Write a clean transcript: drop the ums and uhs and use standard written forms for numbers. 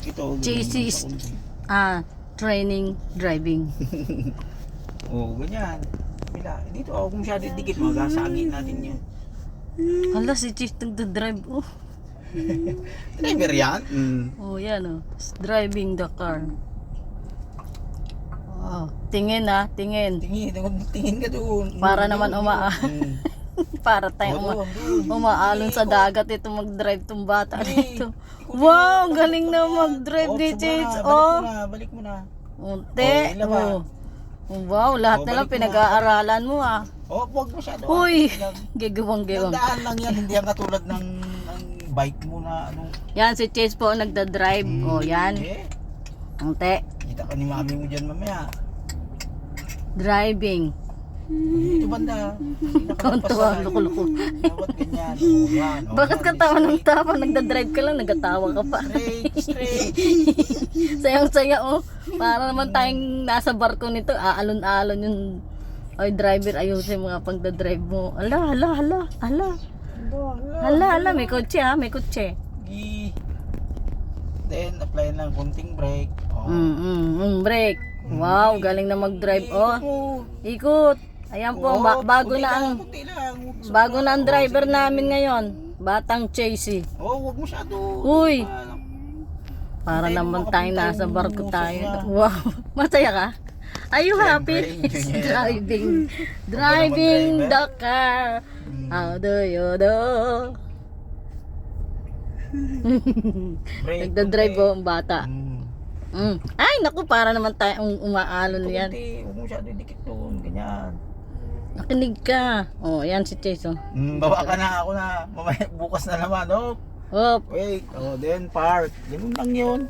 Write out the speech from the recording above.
Ito. Chasis. Training driving. Oh, ganyan. Dito ako kung masyado dikit, magasagin natin yan. Hala, si Chase nagda-drive. Oh. Driver yan? Oh, yan oh. Driving the car. Oh, tingin tingin. Tingin ka doon. Para naman para tayong umaalon sa dagat ito mag-drive tong bata nito. Wow, galing na mag-drive ni Chase. Oh. Balik mo na. Unti. Oh. Wow, lahat na lang pinag-aaralan mo Wag masyado. Uy, gigawang. Tandaan lang yan, hindi yan katulad ng bike mo na ano. Yan, si Chase po ang nagda-drive. Yan. Unti. Kita ka ni mami mo dyan mamaya. Driving. Dito banda. Kontuwa, loko-loko. Dapat ganyan. Yan. Bakit ka tawa ng tawa? Nagda-drive ka lang, nagatawa ka pa. Straight. Sayang-saya Para naman tayong nasa barko nito, aalon-alon yung driver, ayusin mga pagda-drive mo. Hala, may kotse may kotse. Then apply lang konting brake. Brake. Wow, galing na mag-drive. Ikot. Ayan po, bago na ang driver namin ngayon. Batang Chasey. Wag masyado. Uy. Para naman tayong nasa barko tayo. Wow, masaya ka? Are you happy? Driving the car. How do you do? Nagda-drive ang bata. Ay, naku, para naman tayong umaalon yan. Huwag mo masyado dikit doon, ganyan. Nakinig ka. Yan si Chase. Bawa ka na ako na. Mamaya, bukas na naman, Hop. Wait, then park. Ganun lang yun.